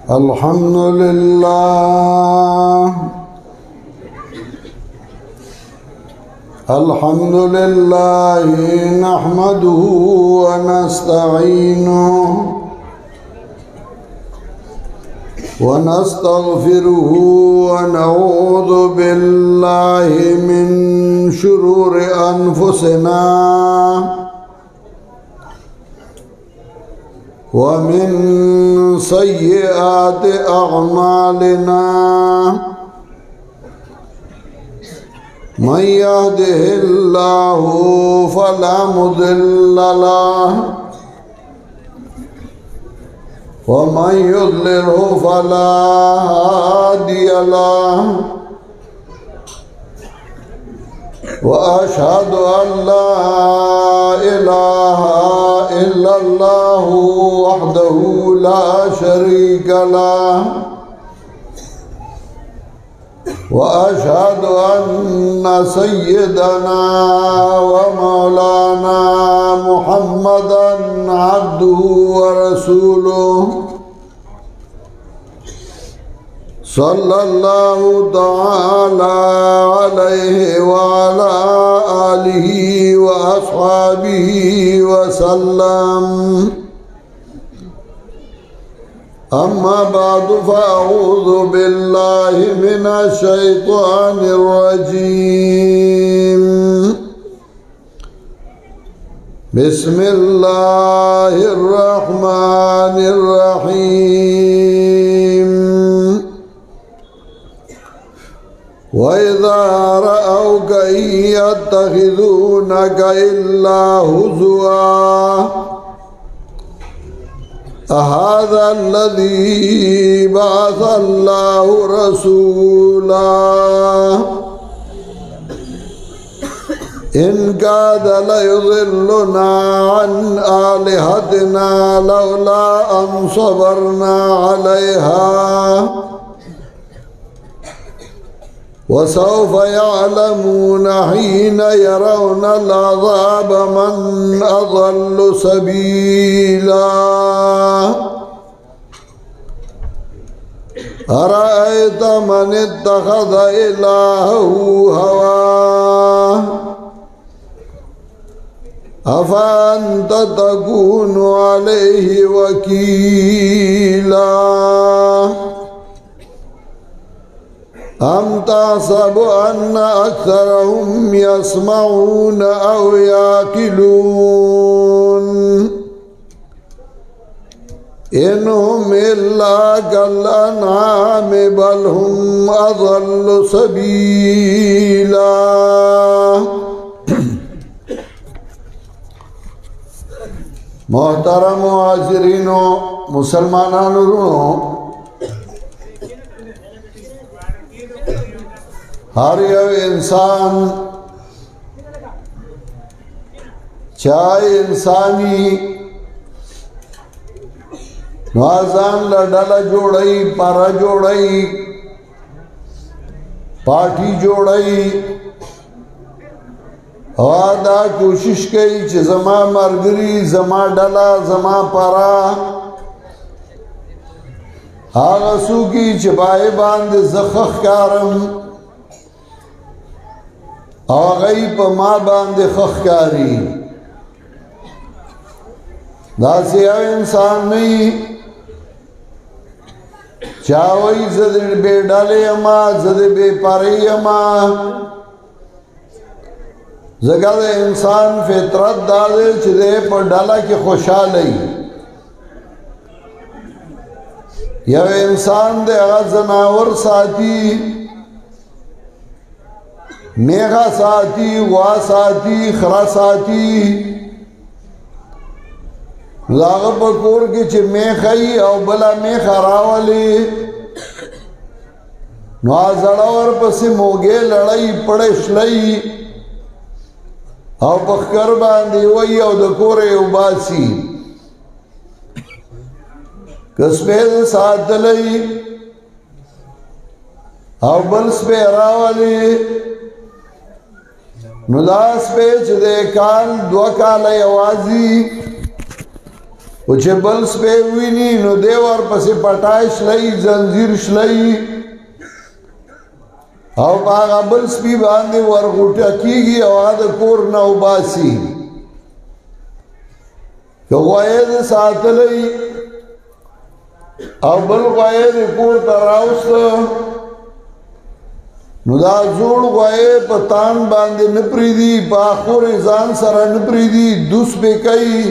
الحمد لله الحمد لله نحمده ونستعينه ونستغفره ونعوذ بالله من شرور أنفسنا ومن سيئات أعمالنا من يهده الله فلا مضل له ومن يضلله فلا هادي له وأشهد أن لا إله إلا الله وحده لا شريك له وأشهد أن سيدنا ومولانا محمدا عبده ورسوله صلى الله تعالى عليه وعلى آله وأصحابه وسلم أما بعد فأعوذ بالله من الشيطان الرجيم بسم الله الرحمن الرحيم وإذا رأوك إن يتخذونك إلا هزوا أهذا الذي بعث الله رسولا إن كاد ليضلنا عن آلهتنا لولا أن صبرنا عليها وسوف يعلمون حين يرون العذاب من أضل سبيلا أرأيت من اتخذ إلهه هواه أفأنت تكون عليه وكيلا أم تحسب أن أكثرهم يسمعون أو يأكلون إن هم إلا كالأنعام بل هم أضل سبيلا محترم حاضرین مسلمانانو हर यव इंसान चाहे इंसानी नवाजान लड़ाला जोड़ई पारा जोड़ई पार्टी जोड़ई वादा कोशिश कई च जमा मरगरी जमा डला जमा पारा आगसू की चबाए बांध जखख कारम आगई पर माँ बांधे खखकारी दासिया इंसान नहीं चावई जद बे डाले अमा जद बे पारे अमा जगह इंसान फितरत डाले चले पर डाला के खुशहाल यह इंसान दे जनावर साथी मेघा साथी वा साथी खरा साथी लाग पकोर के चे मेखई और बला मेखा रावली नवाजड़ावर पसी मोगे लड़ाई पड़े शलई और पखकर बांधी वही और दकोरे उबासी कसबे साथ लई او بل سپی راولی نو دا سپی چه ده کال 2 کال یوازی و چه بل سپی وینی نو ده ور پسی پٹای شلئی زنزیر شلئی او باغا بل سپی باندې ورغوټه کیږي او د کور نه وباسي یو غوایې ساتلې او بل غوایې کور ته راوست نو دا زوړ غوایې په تان باندې نه پریدي په خور ځان سره نه پریدي دوس به کوي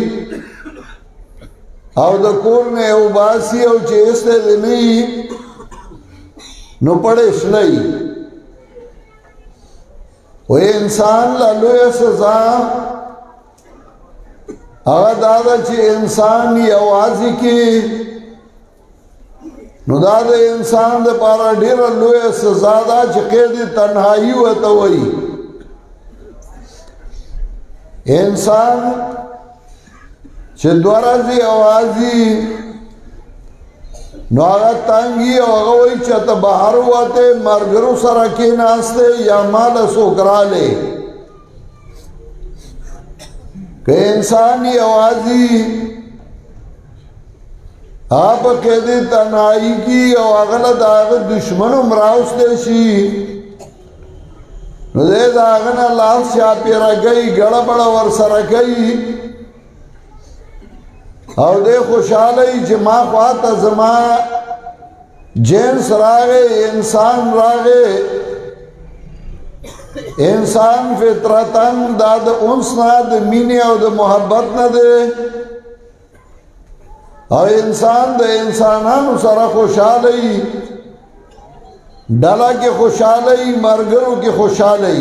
او د کور نه وباسي او چې استه نه نو پړې شلې و انسان لوی سزا هغه دا چې انسان یوازې کې نو دا د انسان د پاره ډیره لوی سزا ده چې قید تنهایی وته وایي انسان چې دوارازي اوازي نو هغه تانګي او هغه وایي چې ته بهر وته مرګرو سره کې ناشته یا مال سوکراله که انسانی اوازی آپ قیدی تنہائی کی او اغلط آغا دشمن امراؤس دیشی نو دے داغنا لاس شاپی رگئی گڑا بڑا ورسا رگئی او دے خوشحالی چه ما خواتا زمان جنس راگے انسان راگے انسان فطرتن دا د انس نه د مینې او د محبت نه دی او انسان د انسانانو سره خوشاله ډله کې خوشاله مرګرو کې خوشاله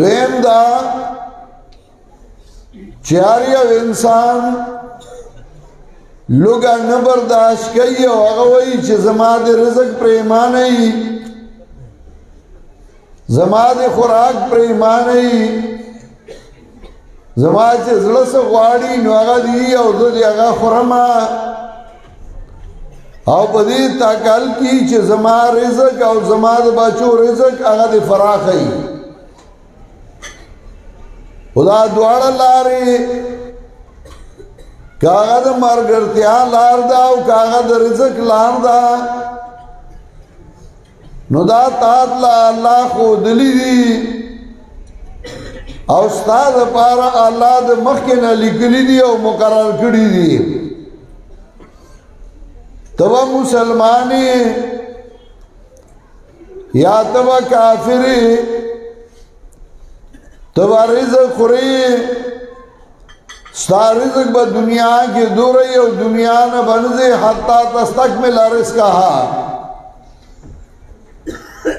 دویم دا چې هر یو انسان لوګه نه برداشت کوي او هغه وایي چې زما د رزق پریمانه زما د خوراک پر ایمان ای زما چې زړه سره غواړي نو هغه دی او زه دې هغه خورم او په دې تاکل کې چې زما رزق او زما د بچو رزق هغه دې فراخ ای خدا دواړه لارې کاغه د مرګرتیا لار دا او کاغه د رزق لار دا نو دا تات لا اللہ خودلی دی او استاد پارا اللہ دا مخینا لکلی دی او مقرر کری دی تبا مسلمانی یا تبا کافری تبا رزق خوری ستا رزق با دنیا کی دو رہی او دنیا نا بنزی حتی تستکمل رزقها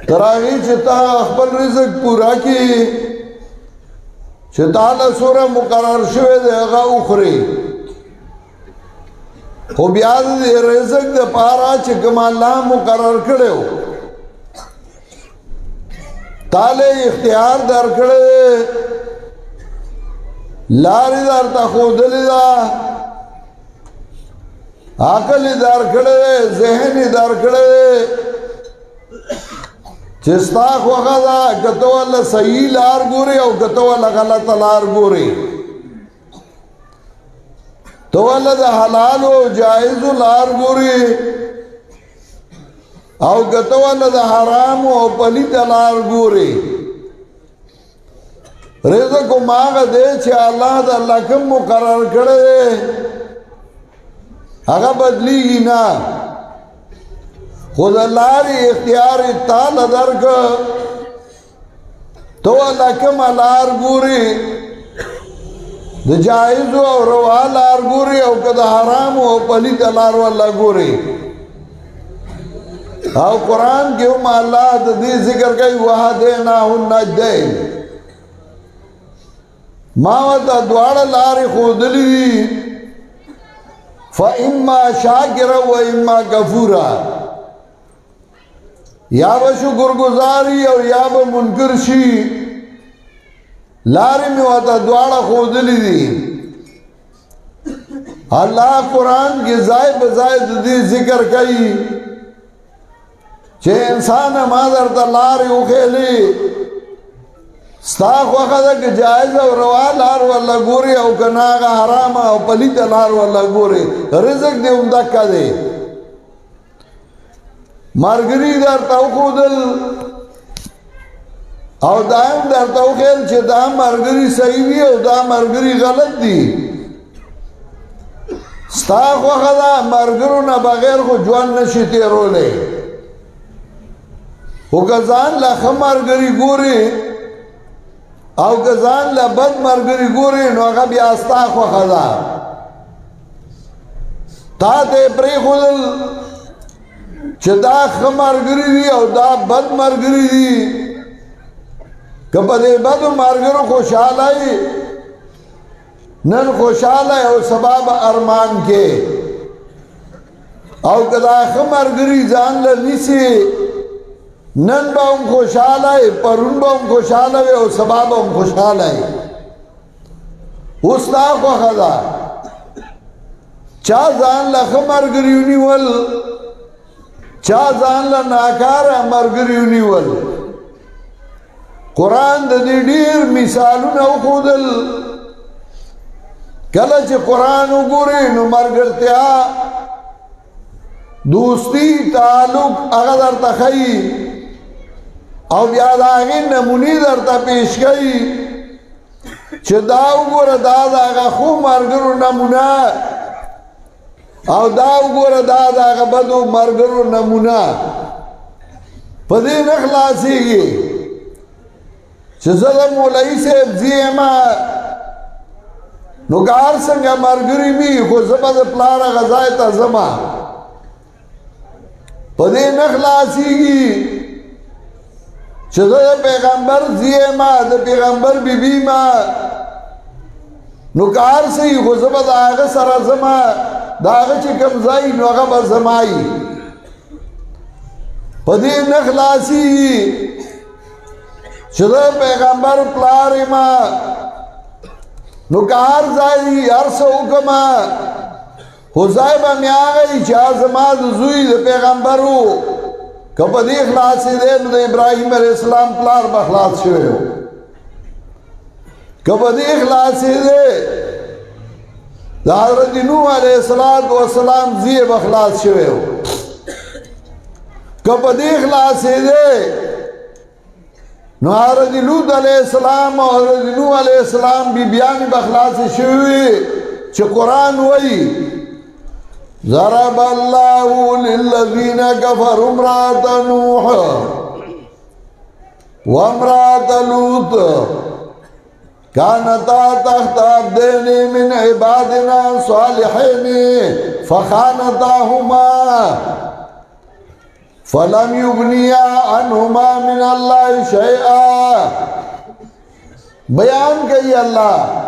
تراغی چتا خپل رزق پورا کی چتا لسوره مقرر شوه ده هغه اخري خو بیا د رزق د پارا چې کوم الله مقرر کړو تاله اختیار درکړې لارې درته خودلې دا عقل درکړې ذهن درکړې چستا خوغه دا کته ول صحیح لار ګوري او کته ول غلط لار ګوري تو ول د حلال او جائز لار ګوري او کته ول د حرام او پلیت لار ګوري رزق ماغه دې چې الله د لکم مقرر کړي هغه بدلیږي نه خود لاری اختیار تال درک تو لکم لار گوری د جائز او روا لار گوری او که د حرام او پلیت لار والا گوری او قرآن کې هم الله د دې ذکر کوي وهدیناه النجدین ما وته دواړه لارې ښودلې فاما شاکرا و اما کفورا یا به شکر گزاری او یا به منکر شي لارې مې وته دواړه ښودلې دي الله قرآن کې ځای په ځای د دې ذکر کوي چې انسان ما درته لارې وښیلې ستا خوښه ده که جایز او روا لار ورله ګورې او که نه هغه حرامه او پلیته لار ورله ګورې رزق دې همدکه دی ملګري درته وښودل او دا هم درته وښیل چې دا ملګري صحیح دي او دا ملګري غلط دي ستا خوښه ده ملګرو نه بغیر خو ژوند نشي تېرولی خو که ځان له ښه ملګري ګورې او که ځان له بد ملګري ګورې نو هغه بیا ستا خوښه ده تا ته یې پرېښودل چې دا ښه ملګري دي او دا بد ملګري دي که په دې بدو ملګرو خوشحاله یې نن خوشحاله او سبا به ارمان کې او که دا ښه ملګري ځان له نیسي نن به هم خوشحاله یې پرون به هم خوشحاله وي او سبا به هم خوشحاله یې اوس ستا خوښه ده چا ځان له ښه ملګري ونیول چا ځان له ناکاره ملګري ونیول قرآن د دې ډېر مثالونه وښودل کله چې قرآن وګورې نو ملګرتیا دوستی تعلق هغه درته ښیي او بیا د هغې نمونې درته پیش کوي چې دا وګوره دا د هغه ښو ملګرو نمونه او دا وګوره دا د هغه بدو ملګرو نمونه په دې نه خلاصېږي چې زه د مولوي صاحب ځي یمه نو که هر څنګه ملګري وي خو زه به د پلار هغه ځای ته ځمه په دې نه خلاصېږي چې زه د پیغمبر ځي یمه د پیغمبر بیبي یم نو که هر څه وي خو زه به د هغه سره ځمه د هغه چې کوم ځای نو هغه به زما وي په دې نه خلاصېږي چې د پیغمبر پلار یم نو که هر ځای هر څه وکړمه خو ځای به مې هغه وي چې زما د زوی د پیغمبر و که په دې خلاصېدی نو د ابراهیم علیه السلام پلار به خلاص شوی و که په دې خلاصېدی د حضرت نوح علیه السلام زوی به خلاص شوی و که په دې خلاصېدی نو حضرت لوط علیہ السلام او حضرت نوح علیہ السلام بیبیانی بخلاص شوی چې قرآن وی ضرب الله للذین کفروا امرأة نوح وامرأة لوط كانتا تحت عبدين من عبادنا صالحين فخانتاهما فلم يغنيا عنهما من الله شيئا بیان کئی اللہ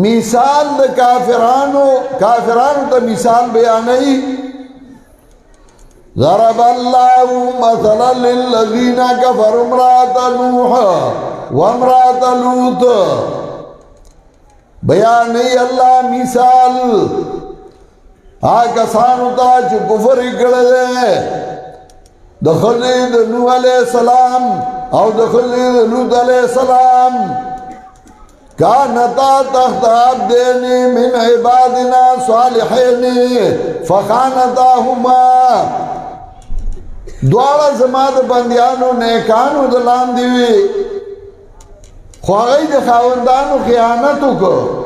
مثال د کافرانو تا مثال بیانی ضرب الله مثلا للذین کفروا امرأة نوح وامرأة لوط بیانی اللہ مثال کسانو تا چې کفر کړی دی د ښځې د نوح علیه السلام او د ښځې د لوط علیه السلام کانتا تحت عبدین من عبادنا صالحین فخانتاهما دواړه زما د بندیانو نیکانو د لاندې وي خو هغوی د خاوندانو خیانت وکړ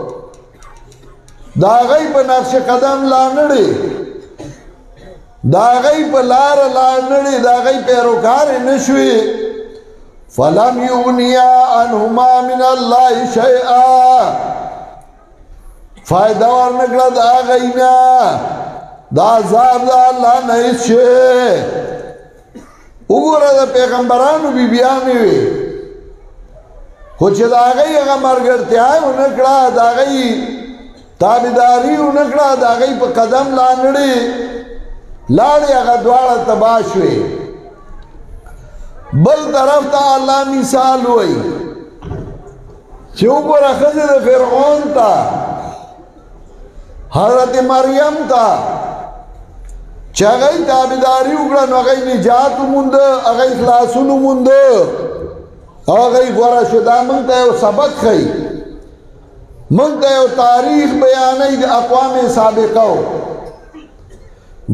دا غي په نقش قدم لا نړي دا غي په لار لا نړي دا غي پیروکار نشوي فلم يغنيا عنهما من الله شيئا فائدہ ورنکړه دا غینا دا عذاب دا الله نه شي وګوره د پیغمبرانو بیبیانې وي خو چې دا غي هغه مرګرتیا ونکړه دا غي تابیداری ونکړه د هغې په قدم لا نړې لاړې هغه دواړه تباه شوې بل طرف ته الله مثال وایي چې وګوره ښځې د فرعون ته حضرت مریم ته چې هغه تابعداري وکړه نو هغه نجات ومونده، هغه خلاصون ومونده او هغه غوره شو. دا موږ ته یو سبق ښیي، موږ ته یو تاریخ بیانوي د اقوام سابقو.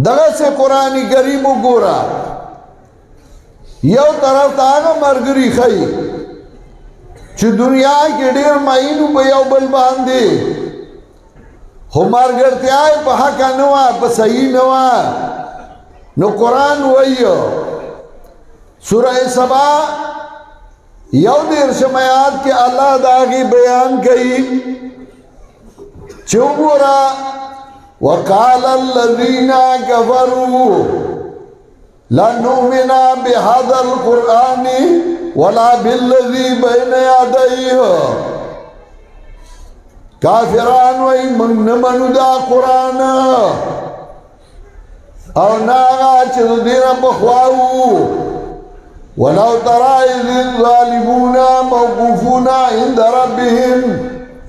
دغسې قرآن کریم وګوره، یو طرف ته هغه ملګري ښیي چې دنیا کې ډېر مینو په یو بل باندې، خو ملګرتیا یې په حقه نه وه، په صحیح نه وه. نو قرآن وایي سوره سبا 11 آیات کې الله د هغې بیان کوي چې وګوره وقال الذين كفروا لن نؤمن بهذا القرآن ولا بالذي بين يديه. کافران وای من نه منو دا قرآن او نه هغه چې د دې نه پخوا وو. ولو ترى إذ الظالمون موقوفون عند ربهم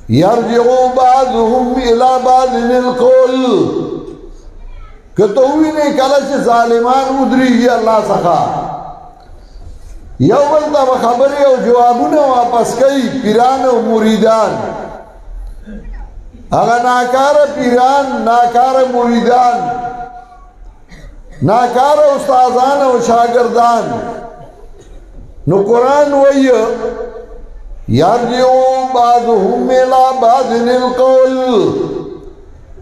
يرجع بعضهم إلى بعض القول. کته ویني کله چې ظالمان ودرېږي الله څخه یو بل ته خبرې او جوابونه واپس کوي، پیران او مریدان، هغه ناکاره پیران، ناکاره مریدان، ناکاره استادان او شاگردان. نو قرآن وایي یرجع بعضهم إلى بعض القول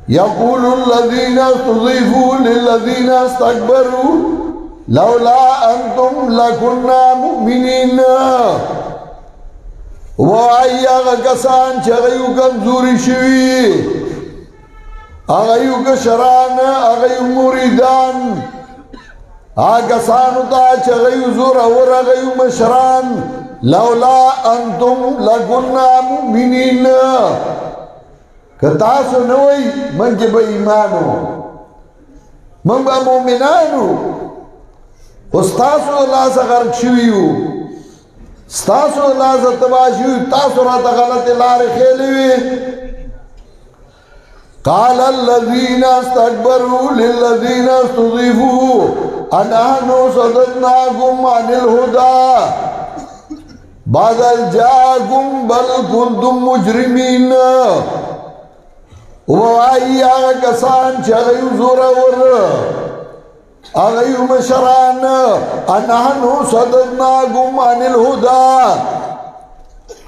يقول الذين استضعفوا للذين استكبروا لولا أنتم لكنا مؤمنين. وایي هغه کسان چې هغه یو کمزوري شوي، هغه یو کشران، هغه یو مریدان، هغه کسانو ته چې هغه یو زورور، هغه یو مشران، لولا انتم لکنا مؤمنین. که تاسو نه وئ موږ به ایمان وو، موږ به مؤمنان وو، خو ستاسو لاسه غرق شوي وو، ستاسو لاسه تباه شوي، تاسو راته غلطې لارې ښیلې وې. قال الذين استكبروا للذين استضعفوا أنحن صددناكم عن الهدى بعد إذ جاءكم بل كنتم مجرمين. وایي هغه کسان چې هغه یو زورور، هغه یو مشران، أنحن صددناكم عن الهدى،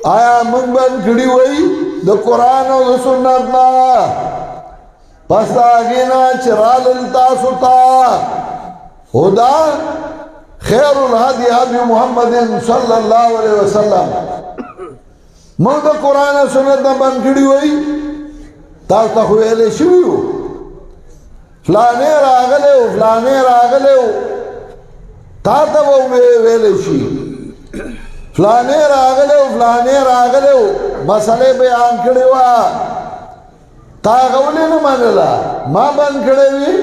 آیا موږ بند کړي وای د قرآن او د سنت نه، پس د هغې نه چې رالل تاسو ته هدا خیر الهدي هدي محمد صلی الله علیه وسلم. موږ د قرآن او سنت نه بند کړي وای، تاسو ته خو ویلې شوي وو فلانې راغلی و، فلانې راغلی و، تا ته به ویلې شي فلانې راغلی و، فلانې راغلی و، مسئلې بیان کړې وه، تا هغه ولې نه منله؟ ما بند کړی وي.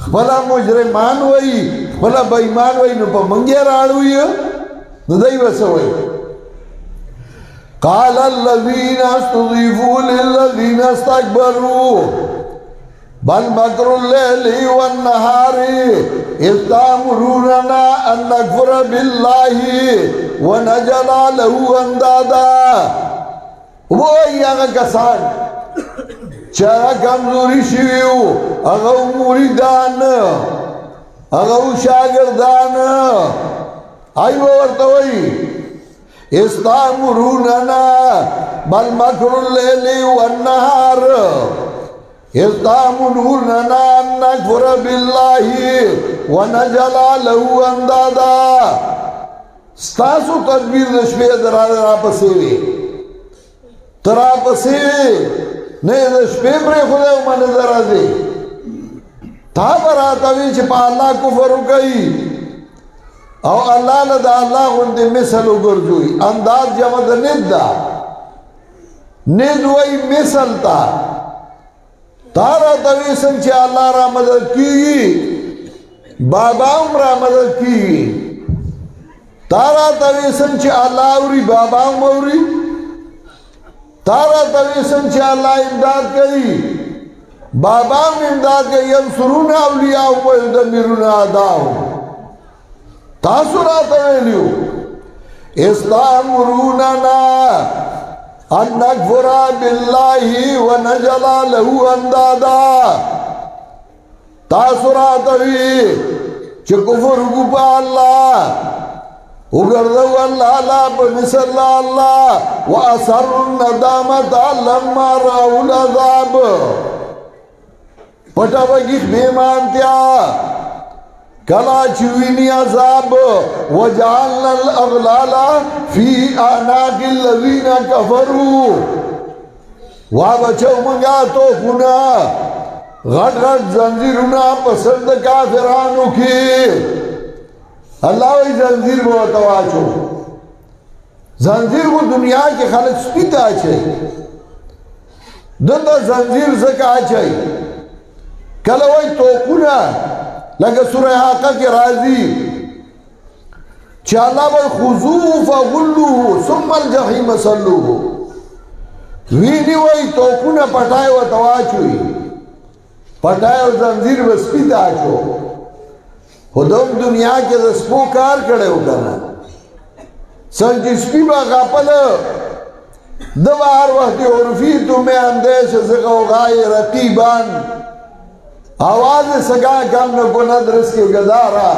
خپله مجرمان وایي، خپله بېایمان وایي، نو په موږ یې راړوي، نو دی به څه وایي؟ قال الذين استضعفوا للذين استكبروا بل مكر الليل والنهار إذ تأمروننا أن نكفر بالله ونجعل له أندادا. وایي هغه کسان چې هغه کمزوري شوي وو، هغه مریدان، هغه شاګردان، هغوی به ورته وایي استامروننا بل مکر اللیل والنهار إذ تأمروننا أن نكفر بالله ونجعل له أندادا. ستاسو تدبیر د شپې راپسې وي، ته راپسې وي، نه د شپې پرېښودی او منې ته راځې، تا به راته وي چې په الله کفر وکوي او الله له د الله غوندې مثل وګرځوي. انداز جمع د ند ده، ند وایي مثل ته. تا راته وي څنګه چې الله را مدد کېږي، بابا هم را مدد کېږي. تا راته وي څنګه چې الله اوري، بابا هم اوري. تا راته وي څنګه چې الله امداد کوي، بابا امداد که ینصرون اولیاء و یدمرون اعداء تاسو راته ویلو استامروننا ان نکفر بالله ونجعل له اندادا تاسو راته وی چې کفر وکړو په الله وګرځو الله لا په مثل الله واثر الندامه لما راوا العذاب پټه وګي بیمانتیا کلا چوینی عذاب وجعلنا الاغلال فی اعناق الذین کفروا وابچو منگا توفنا غٹ غٹ زنجیرنا پسند کافرانو کی اللہ وی زنجیر بہت واچو زنجیر وہ دنیا کے خلق سپیتا چھے دندہ زنجیر زکا چھے کلوی توقنا لکه سورہ حاقہ کی راضی چالا بھائی خضوه فغلوه ثم الجحیم صلوه وینی وی توقنا پٹھائے و تواچوی پٹھائے و زنزیر بسپیتا آچو خودم دنیا کے دسپو کار کڑے ہو کرنا سنچی سپی با غاپل دوار وقتی عرفیتو میں اندیش زقو غائی رقیبان آواز سگا کم نکو ندرس کے گدارا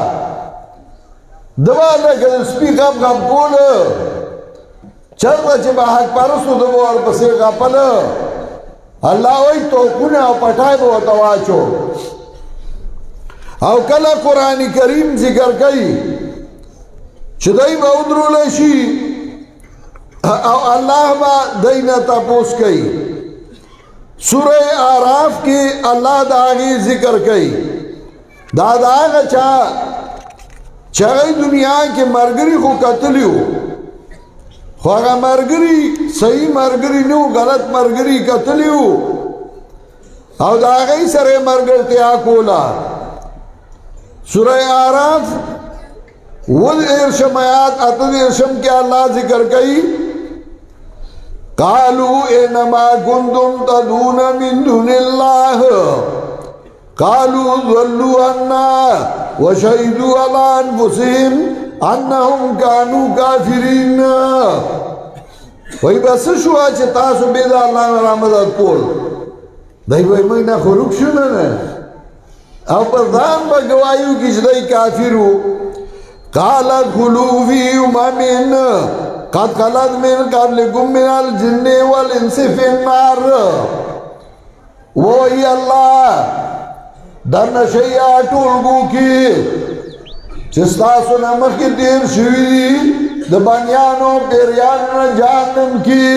دوار لکه سپی غب غب کول چرده چه با حق پرستو دوار پسی غپل اللہ وی توقونه او پٹھائی بو تواچو او کلا قرآن کریم ذکر کئی چدائی با ادرو لشی او اللہ با دینا تپوس کئی سورہ آراف کی اللہ دا آگی ذکر کئی دادا آگا چاہی دنیا کے مرگری خو قتلیو خواہ مرگری صحیح مرگری نو غلط مرگری قتلیو او دا آگئی سر مرگر تیا کولا سورہ آراف ول ارشم آیات اتد ارشم کے اللہ ذکر کئی قالوا انما كنتم تدعون من دون الله قالوا ضلوا عنا وشهدوا على انفسهم انهم كانوا كافرين وہی بس شو چې تاسو به د الله رحمت کول دای وای مې نه خروج شو نه او په ځان به گوايو کې چې دای کافرو قال ادخلوا في امم قد خلت من قبلكم من الجن والانس في النار وہی اللہ در نشیا ټولګو کې چستاسو نمک کی دیر شوی د بانیانو پیریانو جهنم کې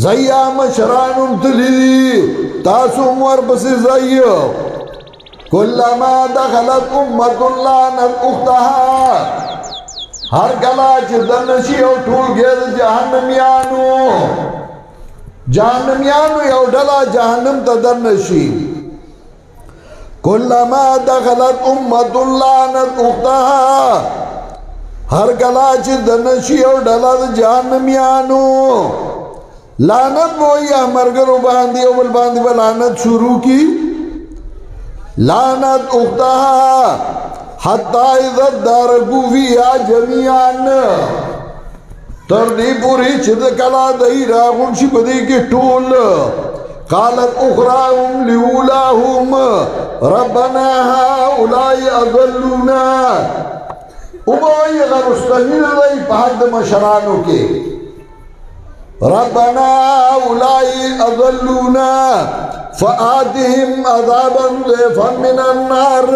زیا مشرانم تلی تاسو مور بس زیا کلما دخلت امت لعنت اختها ہر کلا چی دنشی او ٹھول گیر جہنمیانو یو ڈلا جہنم تا دنشی کلما دخلت امت لعنت اختها ہر کلا چی دنشی او ڈلا جہنمیانو لعنت وہی مرگرو باندی اول باندی با لعنت شروع کی لعنت اختها حتی اذا دارکو فیہا جمیعان تردی پوری چد کلا دہی راغن شی بدی کی ٹول قالت اخراهم لیولاهم ربنا هؤلاء اضلونا اوبائی اگر مستقل دہی پہد مشرانوں کے ربنا هؤلاء اضلونا فآتهم عذابا ضعفا من النار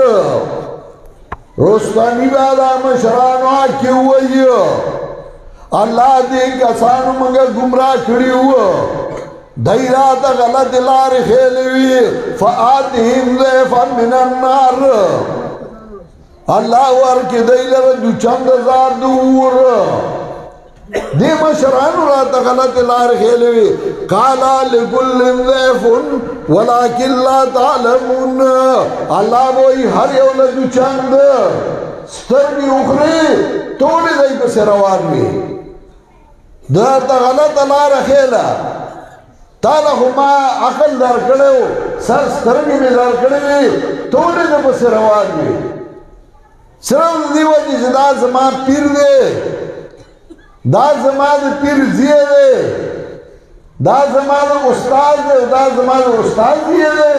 روستانی بادا مشرانو آکی ہوئی اللہ دے کسانو منگا گمراہ کھڑی ہوا دائرات غلط لار خیلوی فآتهم ضعفا من النار اللہ ورکی دائلر دو چند ہزار دور دے مشرانو رات غلط لار خیلوی قالا لکل ضعف ولیکن لا تعلمون اللہ بوئی ہر یولد چند سترگی اخری توڑی دائی پس روان میں دارتا غلط لار خیلا ताला खो ما عقل درکړو سر سترګې مې درکړې ټولې د پسې روان وي صرف دی وجه چې دا زما پیر دی دا زما د پیر زیه دی دا زما د استاد دی دا زما د استاد زیه دی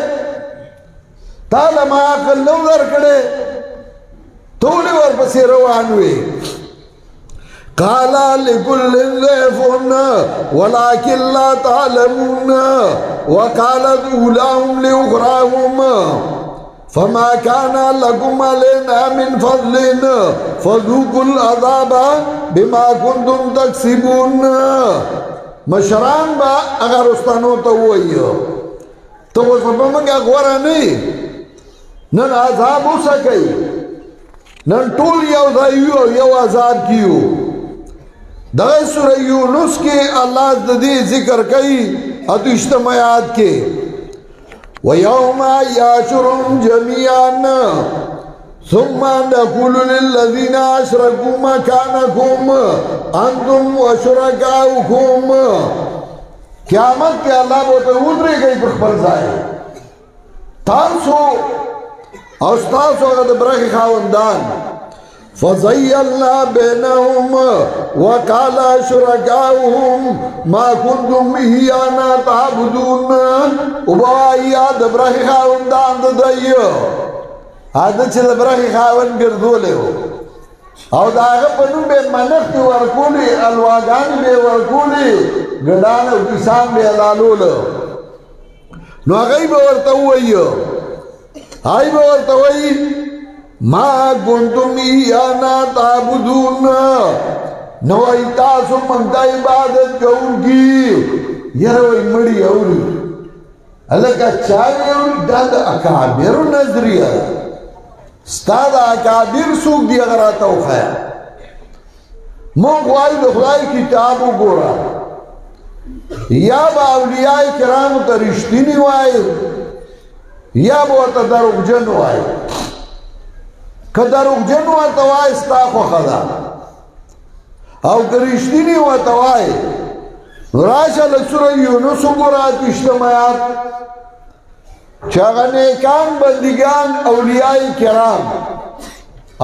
ताला ما عقل نو درکړې ټولې ورپسې روان وي قال لكل ضيف ولكن لا تعلمون وقالت أولاهم لأخراهم فما كان لكم علينا من فضل فذوقوا العذاب بما كنتم تكسبون مشران با اگر استانو ته وایو ته اوس په موږ غوړه نه نن عذاب وسکئ نن ټول یو ځای یو عذاب کیو دغه سورہ یونس کې الله د دې ذکر کوي اته اجتماعات کې ويوم يحشرهم جميعا ثم نقول للذين اشركوا مكانكم انتم وشركاؤكم قیامت کې الله به ودرېږي په خپل ځای تاسو او تاسو هغه د برخې خاوندان فزيلنا بينهم وقال شركاؤهم ما كنتم إيانا تعبدون وبايا دبرخي خاوندان ددايو هذا چې دبرخي خاوند ګرځولې او دا هغه په نوم به منښت ورکولې الواګان به ورکولې ګډان او کسان به لالول نو هغه به ورته وایو هاي به ورته وایي ما كنتم إيانا تعبدون نوای تاسو مونږ د عبادت کوونکی یره وای مړی اوري الکه چاوي د اکابر نظریه استاد اکابر سوق دی اگر توخه مونږ وای د خدای کتاب وګوره یا با اولیاء کرام ته رښتینی وای یا به ته دروغجن وای که دروغجن ورته وای ستا خوښه ده او که رښتینی ورته وای راشه له سوره یونس وګوره اجتماعات چې هغه نیکان بندګان اولیاء کرام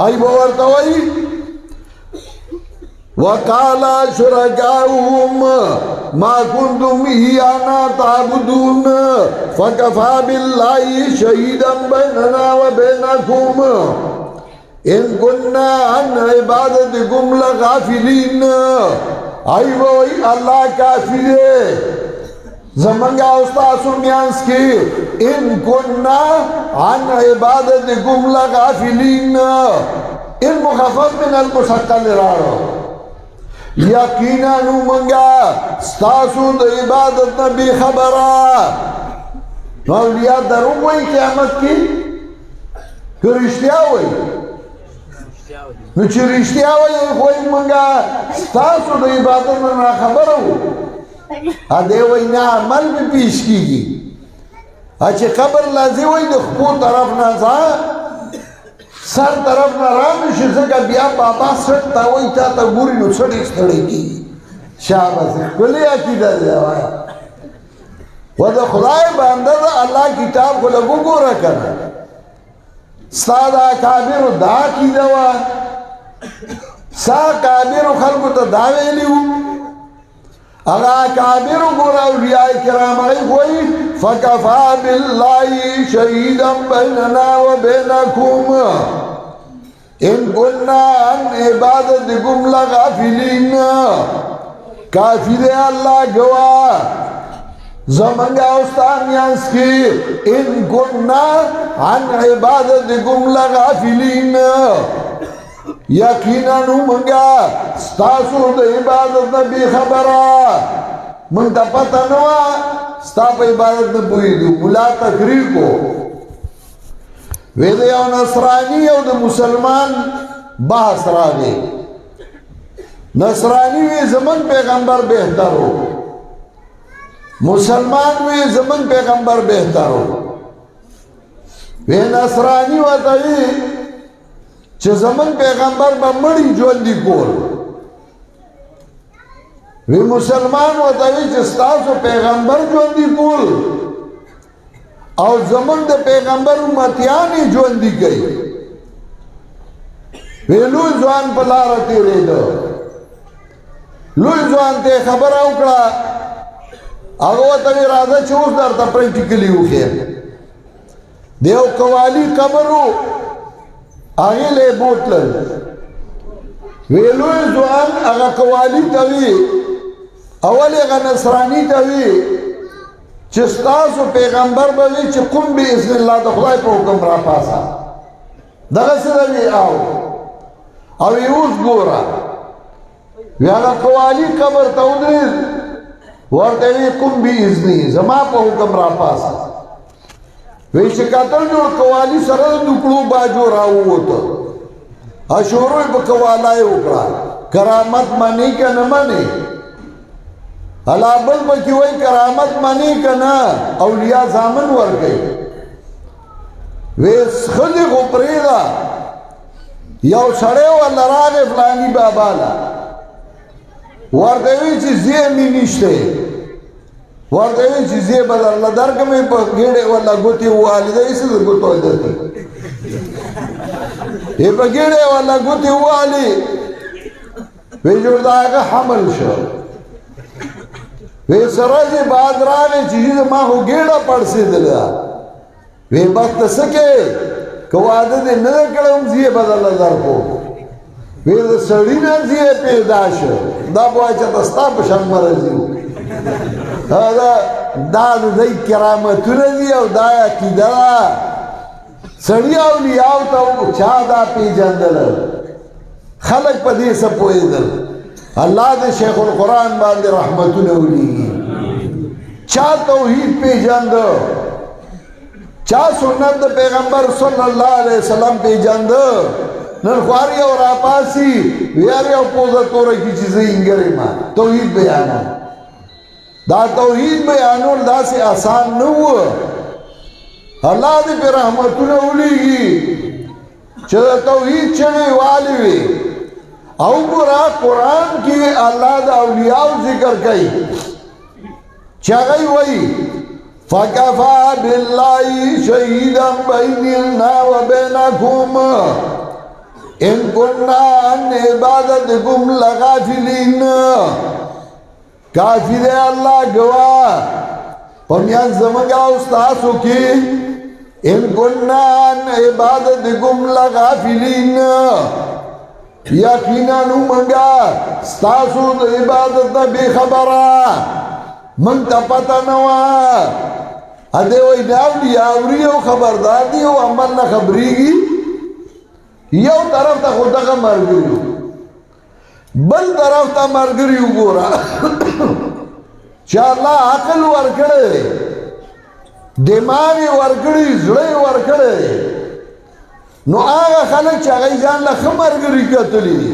ای به ورته وای وقال شركاؤهم ما كنتم إيانا تعبدون فكفى بالله شهيدا بيننا وبينكم إن كنا عن عبادتكم لغافلين أيوة الله كافي زمانگا استاسو میانس کی إن كنا عن عبادتكم لغافلين إن مخفف من المشقل رارو یقینا نو منگا استاسو د عبادت نبی خبره نو اولیاء درو وای قیامت کی که رشتیا وای نو چې رشتیا وای خوای منگا استاسو د عبادت نه خبره وو ا دې وای نه عمل به پیش کیږي چې خبر لازم وای د خپل طرف نه ځه سر طرف نه رانشي ځکه بیا بابا سټ تا وای تا ته ګوري نو سړی ستړی کیږي شاباس کلی عقیده دی وای و د خدای باندې د الله کتاب کو لګو ګوره کنه ساده کابر دا کیده وا سا کابر خلکو ته دا ویلیو اغا کابر ګوره اولیاء کرام وای فکفا بالله شهیدا بیننا وبینکم ان كنا عن عبادتكم لغافلين کافی دے اللہ گواہ زمانگا استانیانس کی ان كنا عن عبادتكم لغافلين یقینا منگا ستاسو د عبادت نبی خبره من ته پته نه وا ستا په عبادت نه پوهېږو ملا تقریر کو وی د یو نصراني او د مسلمان بحث راغی نصرانی وی زمن پیغمبر بهتر ہو مسلمان وی زمن پیغمبر بهتر ہو وی نصرانی وتوی چې زمن پیغمبر به مړی ژوندي کول وی مسلمان وتوی چې ستاسو پیغمبر ژوندي کول او زمونږ د پیغمبر امتیان یې ژوندي کوي. وی لوی ځوان په لاره تېرېده، لوی ځوان ته خبره وکړه، هغه ورته وی راځه چې اوس درته پریکټیکلي وښیم. د یو قوالي قبر و، هغې له یې بوتلل. وی لوی ځوان هغه قوالي ته وی، اول هغه نصراني ته وی چې ستاسو پیغمبر به وي چې قم باذن الله د خدای په حکم را پاسه. دغسې به وي او یې اوس ګوره. وی هغه قوالي قبر ته ودرېد، ورته وی قم باذني، زما په حکم را پاسه. وی چې کتل جوړ قوالي سره د دوکړو باجو راووته، شروع یې په قوالای وکړه، کرامت مني که نه مني؟ الله بل پکې وایي کرامت مني که نه؟ اولیاء زامن ورکوي. وی ښځې خو پرېږده، یو سړی ورله راغی فلاني بابا له، ورته وی چې ځای مې نشته، ورته وی چې ځای به درله درکړم، په ګېډې ورله ګوتې ووهلې، دی څه د ګوتو درکړي، یې په ګېډې ورله ګوتې ووهلې. وی جوړ د هغه حمل شو. وی سره چې بعد راغی چې زما خو ګېډه پړسېدله. وی بس ته څه کوې؟ که واده دې نه دی کړی هم ځای به درله درکړو. وی د سړي نه ځای پیدا شو، دا به وایي چې ته ستا په شان مرضي و. دا د دوی کرامتونه دي او دا عقیده ده. سړي اولیاو ته چا دا پیژندله؟ خلک په دې څه پوهېدل؟ الله د شیخ القرآن باندې رحمتونه ولیږي. چا توحید پیژنده؟ چا سنت د پیغمبر صلی الله علیه وسلم پیژنده؟ نن خو هر یو راپاسي وی هر یو پوزه توره کړي چې زه انګرې ما توحید بیانوم. دا توحید بیانول داسې آسان نه و. الله دې پې رحمتونه ولیږي چې د توحید چغې والې وي. او ګوره قرآن کې الله د اولیاو ذکر کوي چې هغوی وایي فَكَفَى بِاللَّهِ شَهِيدًا بَيْنِنَا وَبَيْنَكُمْ إِن كُنَّا عَنْ عِبَادَتِكُمْ لَغَافِلِينَ. کافی دے اللہ گواہ پمیان زمانگا استاسو کی ان کننا عن عبادتکم لغافلین. یقینا نمانگا استاسو دا عبادت بے خبرا من تا پتا نوا. ادھے وی ناولی آوری او خبردار دی او عمل نا خبری گی. یو طرف تا خود کا مرگریو، بل طرف تا مرگریو گورا چې الله عقل ورکړی، دماغ یې ورکړی، زړه یې ورکړی. نو هغه خلک چې هغوی ځان له ښه ملګري کتلي دي،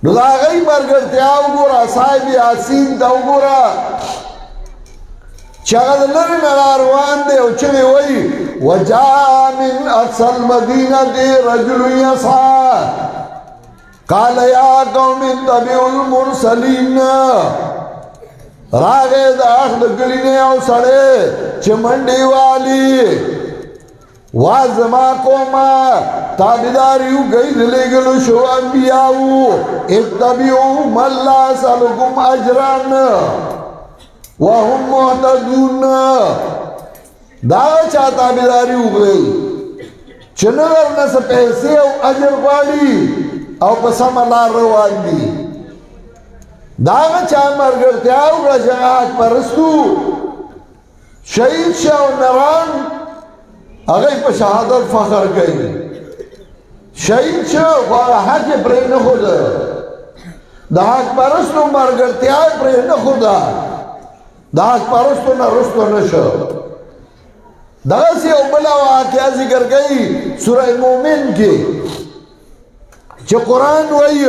نو د هغوی ملګرتیا وګوره، صاحب یاسین ته وګوره چې هغه د لرې نه راروان دی او چغې وایي وجاء من اقصى المدینة رجل یسعی قال یا قوم اتبعوا المرسلین. راغې د اخ د کلي نه یو سړی چې منډې والي، وا زما قومه تابعداري وکړئ د لېږلو شوو انبیاوو. اتبعوا من لا یسألکم اجرا وهم مهتدون. دا چا تابعداري وکړئ چې نه درنه څه پیسې او اجر غواړي او په سمه لار روان دي. دا هغه چا ملګرتیا وکړه چې هغه حق پرستو شهید شه او نران هغوی په شهادت فخر کوي. شهید شه خو هغه حق یې پرې نه ښوده، د حق پرستو ملګرتیا یې پرې نه ښوده، د حق پرستو نه رستو نه شو. دغسې یو بله واقعه ذکر کوي سوره مومن کې چې قرآن وایي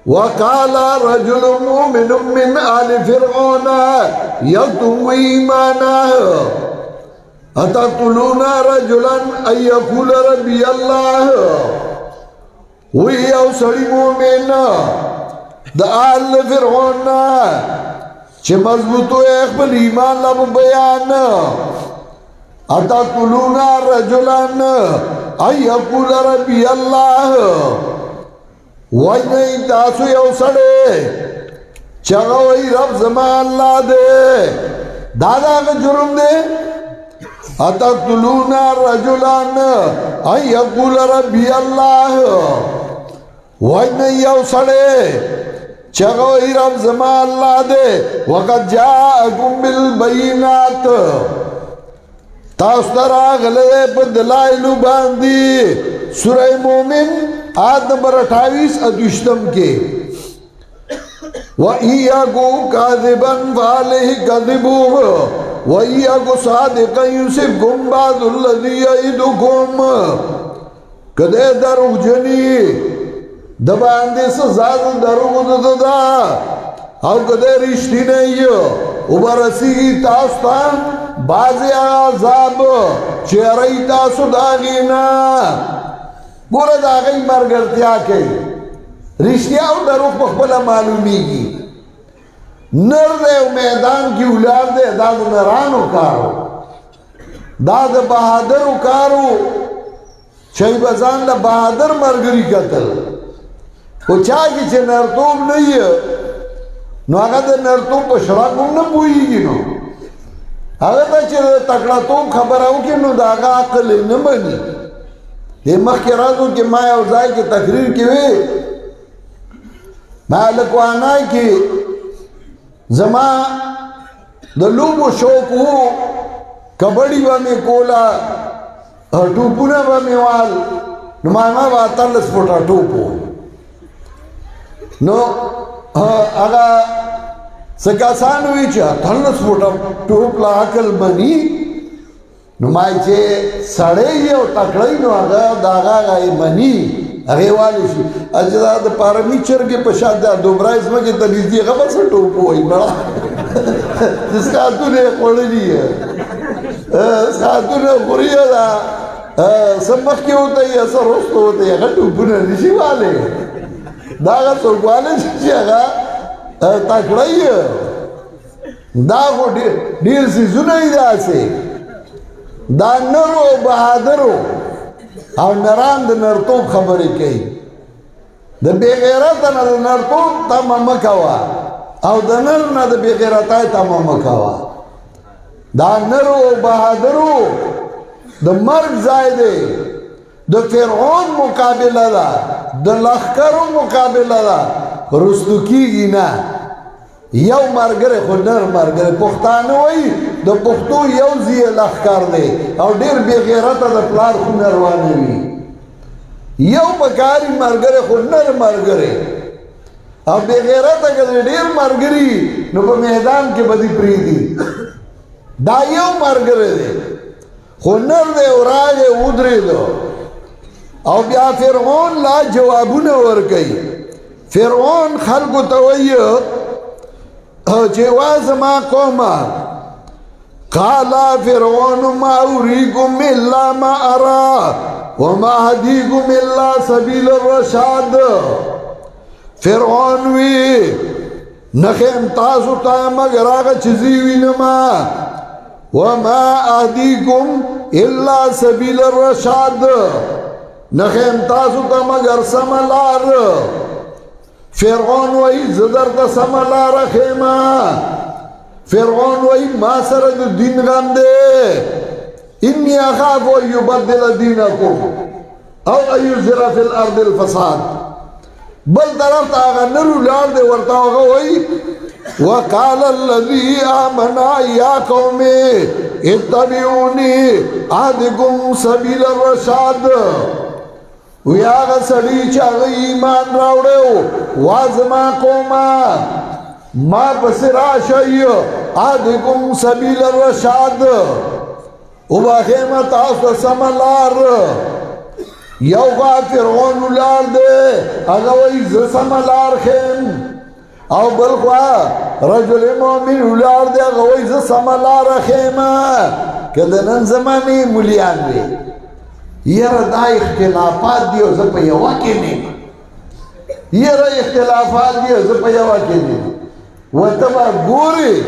وقال رجل مؤمن من آل فرعون يكتم ایمانه اتقتلون رجلا ان يقول ربي الله. وی یو سړی مومن د آل فرعون چې مضبوطو خپل ایمان لا بیان اتقتلون رجلا ان یقول ربی الله وای نه تاسو یو سړی چې هغه وایي رب زما الله دی دا هغه جرم دی اتقتلون رجلا ان یقول ربی الله وای نه یو سړی چې هغه وایي رب زما الله دی وقد جاءکم بالبینات تاسو ته راغلی په دلایلو باندې سوره مومن آیت نمبر 28 ادوشتم کې وَإِن يَكُ كَاذِبًا فَعَلَيْهِ كَذِبُهُ وَإِن يَكُ صَادِقًا يُصِبْكُم بَعْضُ الَّذِي يَعِدُكُم کده دروغجنی د باندې سزا د دروغ ده او کده رښتینی او برسیږي تاسو ته بعضی عذاب چې رای تاسو داغینا ګوره د هغې ملګرتیا کوي رښتیا او دروغ په خپله معلومیږي نر دی او میدان کې ولاړ دی دا د نرانو کارو دا د بهادرو کارو چې به ځان له بهادر ملګري کتل خو چا کې چې نرتوب نه وي نو هغه د نرتوب په شړک هم نه پوهېږي نو هغه ته چې تکړه توب خبره وکړي نو د هغه عقل نه مني دې مخکې راځو چې ما یو ځای کې تقریر کې وی ما لکوانای کې زما د لوبو شوق وو کبډي به مې کولا ټوپونه به مې وال نو ما به اتلس فوټه ټوپ نو هغه څه کسان وي چې اتلس فوټه ټوپ لا عقل مني نو ما چې سړی یو تکړی نو هغه د هغه مني هغې والی شي اجدا د پارمي چرګې په شان دا دومره ځمکې ته نږدې هغه به څه ټوپ وایي مړه سکاتونه یې خوړلي سکاتونه خوري ده څه مخکې وته یې څه وروسته وته یې هغه ټوپونه نشي والی دا هغه څوک والی چې هغه تکړی دا خو ډېر څیزونه یې داسې دا نرو بهادرو او نران د نرتوب خبرې کوي د بې غیرته نه د نرتوب تمه مه کوه او د نر نه د بې غیرتۍ تمه مه کوه دا نرو بهادرو د مرګ ځای دی د فرعون مقابله ده د لښکرو مقابله ده رستو کېږي نه یو ملګری خو نر ملګری پښتانه وایي د پښتو یو ځای لښکر دی او ډېر بې غیرته د پلار خونه روانه وي یو پکاري ملګری خو نر ملګری او بې غیرته که ډېر ملګري نو په میدان کې به دې پرېږدي دا یو ملګری دی خو نر دی او راغی ودرېدو او بیا فرعون لا جوابونه ورکوي فرعون خلکو ته وایي چې وا زما قومه قال فرعون ما أريكم إلا ما أرى وما أهديكم إلا سبيل الرشاد فرعون وی نخیم تاسو ته مگر هغه چې زه وینما وما أهديكم إلا سبيل الرشاد نخیم تاسو ته مگر سمه لار فرعون وی زه درته سمه لاره ښیمه فرعون وی ما سره د دین غم دی انی اخاف ان یبدل دینکم او ان یظهر فی الارض الفساد بل طرف ته هغه نر ولاړ دی ورته هغه وی وقال الذي آمن یا قوم اتبعوني اهدکم سبیل الرشاد وی هغه سړي چې هغه ایمان راوړی وا زما قومه ما پس راشی اهدکم سبیل الرشاد وبخیم تاسو سم لار یو خوا فرعون ولاړ دی هغه وایي زه سم لار ښیم او بل خوا رجل مؤمن ولاړ دی هغه وایي زه سم لاره ښیم که د نن زمانې مولیان وي یاره دا اختلافات دي او زه په یوه کې نه یہ رہا اختلافات دی زپا یوا کے دی و تبا گوری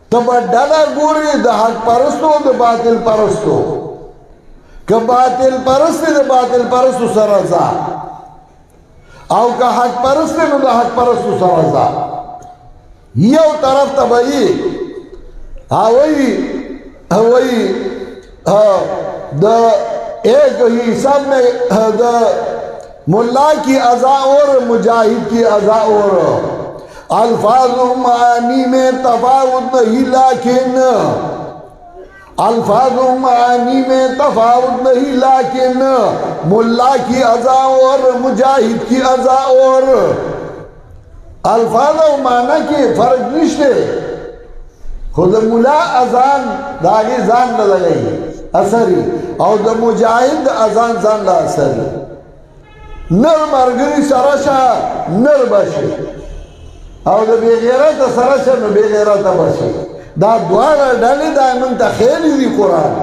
تبا ڈالا گوری دا حق پرستو دا باطل پرستو کہ باطل پرستی دا باطل پرستو سرزا او کہ حق پرستی دا حق پرستو سرزا یو طرف تبایی وہی دا ایک حساب میں دا ملا کی ازا اور مجاہد کی ازا اور الفاظ و معانی میں تفاوت نہیں لیکن الفاظ و معانی میں تفاوت نہیں لیکن ملا کی ازا اور مجاہد کی ازا اور الفاظ و معنی کی فرق نشتے خود ملا ازان داغی زان نہ لگئی اثری او دا مجاہد ازان زان لا اثری نر مرگری سرشا نر بشی او دا بی غیرت سرشا نو بی غیرت بشی دا دوارا ڈالی دا منتا خیلی دی قرآن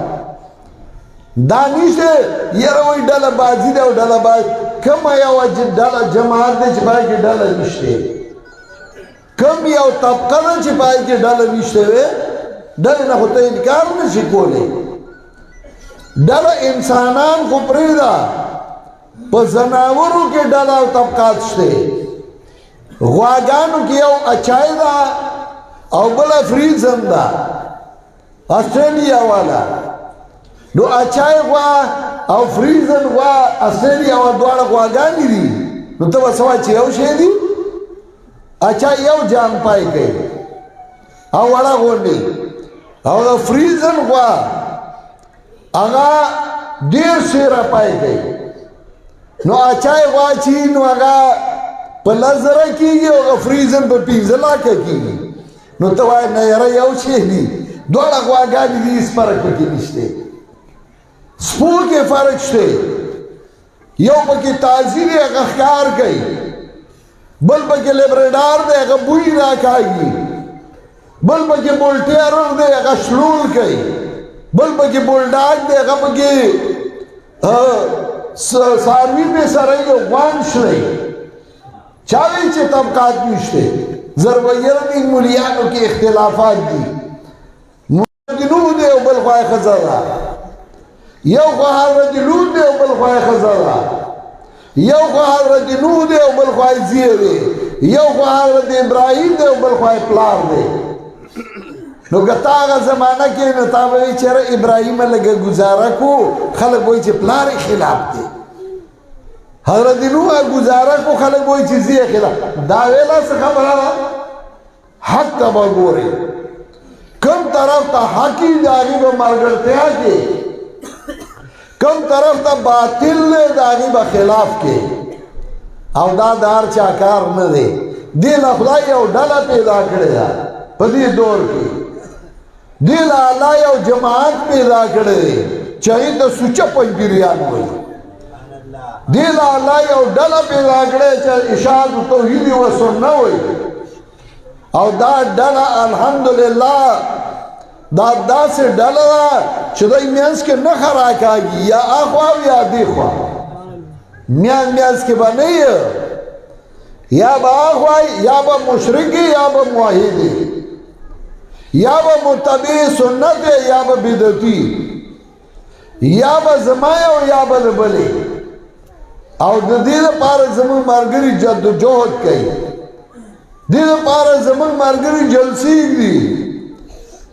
دا نیشتے یہ روی ڈالا بازی دا و ڈالا باز کم یا وجد ڈالا جماعت دے چپائی کی ڈالا نیشتے کم یا طبقہ دا چپائی کی ڈالا نیشتے وے ڈالی نا خودتا انکار نشی کولے ڈالا انسانان کو پریدا پا زناورو کے ڈالا و طبقات شتے غواگانو کی او اچائی دا او بلا فریزن دا آسٹریلیا والا نو اچائی غوا او فریزن غوا آسٹریلیا والا دوارا غواگانی دی نو تبا سوا چی او شے دی اچائی او جان پائی کئی او وڑا گونڈی او فریزن غوا اگا دیر سیرہ پائی گئی نو اچھائی غواچی نو اگا پلزرہ کی گئی اگا فریزن پا پینزلا کی گئی نو توائی نیرہ یو چھے دوڑا غواگانی دی اس فرق پکی نشتے سپو کے فرق شتے یو پکی تازیر اگا خکار گئی بل پکی لیبریڈار دے اگا بوئی راکائی گئی بل پکی بولٹیرر دے اگا شلول گئی بل پکی بولڈاک دے اگا پکی ساروی پہ سرائی وانش لئی چاوی چے طبقات نشتے ضربیرنی ملیانو کی اختلافات دی مردنو دے و بلخواہ خزارا یو خواہ ردنو دے و بلخواہ خزارا یو خواہ ردنو دے و بلخواہ زیرے یو خواہ رد ابراہیم دے و بلخواہ پلار دے نو گتا آغا زمانہ کے نتابوی چرا ابراہیم لگا گزارا کو خلق بوئی چے پلار خلاف دے حضرت نوح گزارا کو خلق بوئی چیزی خلاف داویلا سے خبرہ حق تبا گورے کم طرف تا حقی داغی با مرگرتے آکے کم طرف تا باطل داغی با خلاف کے او دا دار چاکار نہ دے دیل اخلائی او ڈالا پیدا کرے دا پدی دور کی دیل اللہ یو جماعت پیدا کرے چاہی تا سوچا پنجیریان ہوئی دیل اللہ یو ڈالا پیدا کرے چاہی اشاعت توحیدی و سننا ہوئی او دا ڈالا الحمدللہ دا سے ڈالا دا چدائی میانس کے نخر آکا گی یا آخواہ یا دیخواہ میانس کے با نہیں ہے یا با آخواہ یا با مشرقی یا با موحیدی یا با متبع سنت یا با بدتی یا با زمائے یا با دبلے او دید پار زمان مرگری جد و جہد کئی دید پار زمان مرگری جلسیگ دی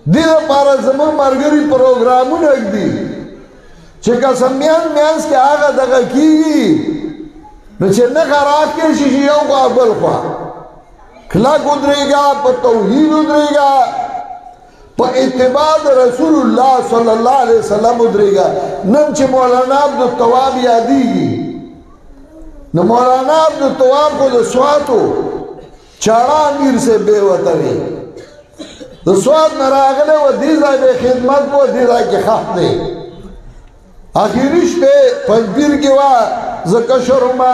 دید پار زمان مرگری پروگرامون اگ دی چکا میانس کے آگا دگا کی گی نو چھے نخراک کے شیشیوں کو ابل خواہ کھلاک ادرے گا پا توحید ادرے گا پا اتباع رسول اللہ صلی اللہ علیہ وسلم ادرے گا نم چھے مولانا عبدالتواب یادی گی نو مولانا عبدالتواب کو دو سواتو چارا امیر سے بے وطنی دو سوات نراغلے و دیزا بے خدمت کو دیزا کی خط دے آخیرش پہ پنجبیر کی وا زکشر ما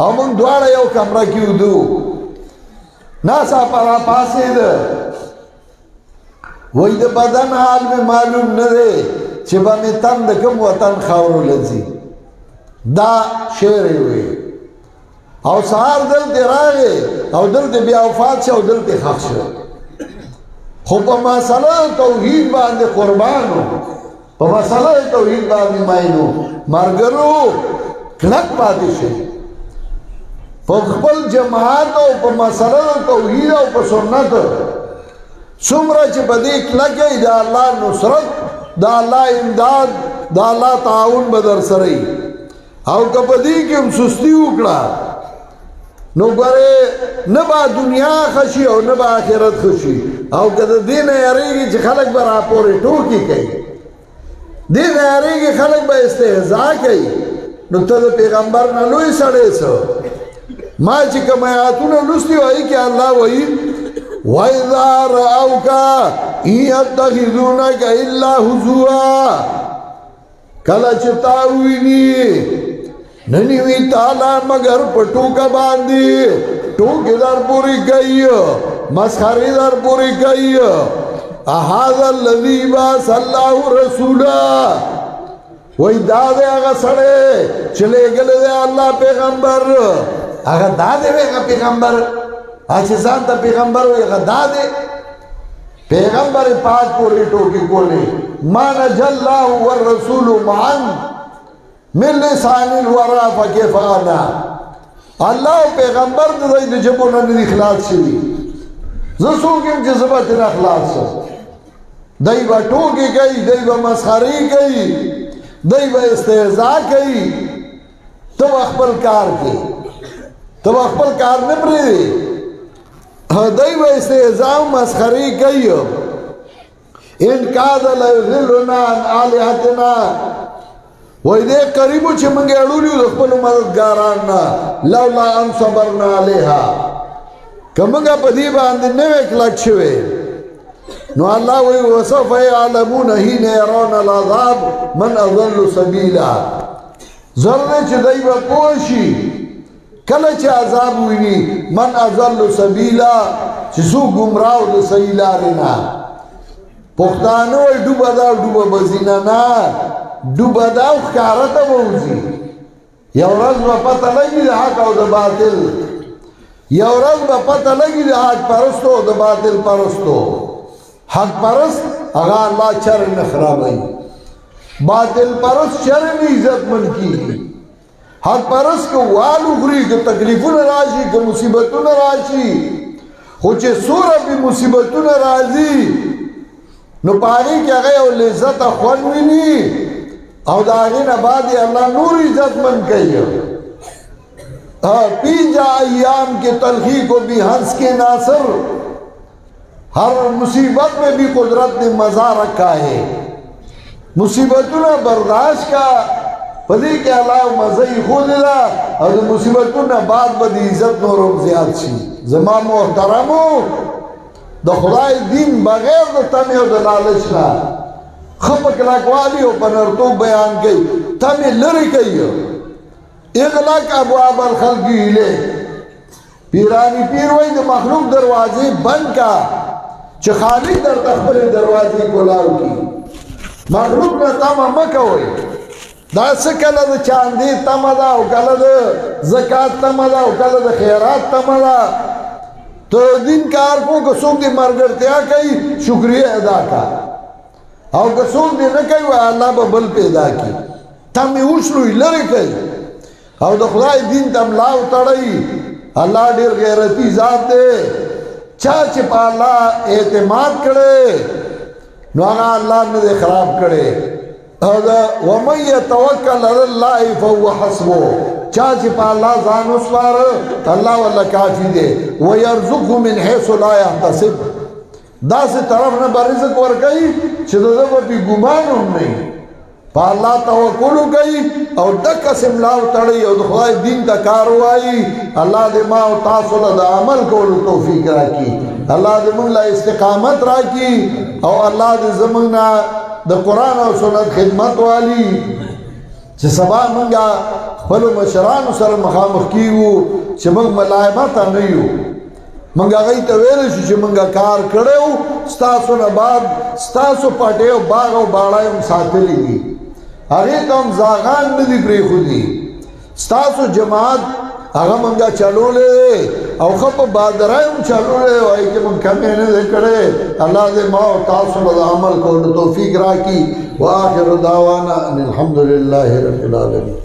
امون دوارا یو کمرہ کیو دو ناسا پرا پاسی دا وہی دا بدن حال میں معلوم ندے چبا میں تن دا کم وطن خورو لزی دا شعر ہوئے او سهار دلته راغې او دلته بیا وفات شو او دلته ښخ شو خو په مسله توحید باندې قربانو په مسله توحید باندې ماینو مرګرو کلک پاتې شي په خپل جماعت او په مسله توحید او په سنت څومره چې په دې کلک د الله نصرت د الله امداد د الله تعاون به در سره وي او که په دې کې هم سستي وکړه نو ګوره نه به دنیا ښه او نه به آخرت ښه شي او که د دې نه یارېږي چې خلک به راپورې ټوکې کوي دې نه یارېږي خلک به استهزا کوي نو ته د پیغمبر نه لوی سړی څه ما چې کوم آیاتونه لوستي وایي کې الله وایي وَإِذَا رَأَوْكَ يَتَّخِذُونَكَ إِلَّا هُزُوًا کله چې تا وویني ننوي تعالی مگر په ټوکه باندې ټوکې در پورې کوي مسخرې در پورې کوي هذا الذي بعث الله رسولا وای دا دی هغه سړی چې لېږلی دی الله پیغمبر هغه دا دی هغه پیغمبر چې ځان ته پیغمبر وي هغه دا دی پیغمبر پاک پورې ټوکې کولې ما نجى الله والرسول معا من لسان الورى فكيف انا الله پیغمبر د دې جبو نه نه اخلاص شي زه څوګم چې زبات نه اخلاص شي دای با ټوکې کوي دای با مسخري کوي دای با استهزاء کوي تو خپل کار کوي تو خپل کار نه پرې دای با استهزاء مسخري کوي ان کاد لذلنا عن الهتنا وای دې قریبو چې مونږ اړولیو د خپل مددګاران نه لولا ان صبرنا عليها کومګه په دې باندې نه وکړل شوی نو الله وی وسوف يعلمون حين يرون العذاب من اضل سبيلا زرد چې دای په پوشي کله چې عذاب ویني من اضل سبيلا چې سو گمراه د صحیح لارې نه پښتانه وای ډوبه دا ډوبه بزینا نه ډوبه دا ښکاره ته ووځي یو ورځ به پته لګي د حق او د باطل یو ورځ به پته لګي د حق پرستو او د باطل پرستو حق پرست هغه الله چر نه خرابوي باطل پرست چر نه عزت من کیږي حق پرست کو والو غري که تکلیفونه راشي که مصیبتونه راشي خو چې سوره به مصیبتونه راځي نو پاره کې هغه او لذت خوان ویني او دا غینه بعد الله نور عزت من کوي پینجا ایام کے تلخی کو بھی ہنس کے ناصر ہر مصیبت میں بھی قدرت نے مزہ رکھا ہے مصیبتوں برداشت کا پدی کے اللہ مزہ خود دا اور مصیبتوں بعد بدی عزت نورم زیاد شي زما محترمو د خدای دین بغیر د تمه او د لالچ نه خپک لاکوالی او پنرتوب بیان کوي تمه لری کوي اغلاق ابواب الخلق اله پیرانی پیر وای د مخلوق دروازې بند کا چې خالق در خپل دروازې کولاو کی مخلوق نه تمه مکوي دا څه کله د چاندي تمه دا او کله د زکات تمه دا او کله د خیرات تمه دا تو دین کار کو څوک دې مرګرتیا کوي شکریا ادا کا او که څوک دې نه کوي الله به بل پیدا کی تمه اوسلو لری کوي او د خدای دین تم لاو تړی الله ډیر غیرتی ذات دی چا چې په الله اعتماد کړي نو هغه الله نه خراب کړي او دا ومن يتوکل علی الله فهو حسبه چا چې په الله ځان وسپار الله ولا کافی دی ويرزقه من حيث لا يحتسب دا سه طرف نه رزق ورکړي چې دغه په ګمان هم نه په الله توکل کوي او د قسم لاو تړي او د خدای دین ته کار وایي الله دې ما او تاسو له عمل کولو توفیق راکړي الله دې موږ له استقامت راکړي او الله دې زموږ نه د قران او سنت خدمت والی چې سبا موږ خپل مشرانو سره مخامخ کیو چې موږ ملایمت نه یو موږ هغه ته ویل شو چې موږ کار کړو ستاسو نه بعد ستاسو پټیو باغ او باړایم ساتلی دي هغه ته هم زاغان نه دی پرې خو دي ستاسو جماعت هغه مونږه چلولې او خو په بادرای هم چلولې وای چې مونږ کمې نه دې کړې الله دې ما او تاسو له عمل کولو توفیق راکړي واخر دعوانا ان الحمد لله رب العالمین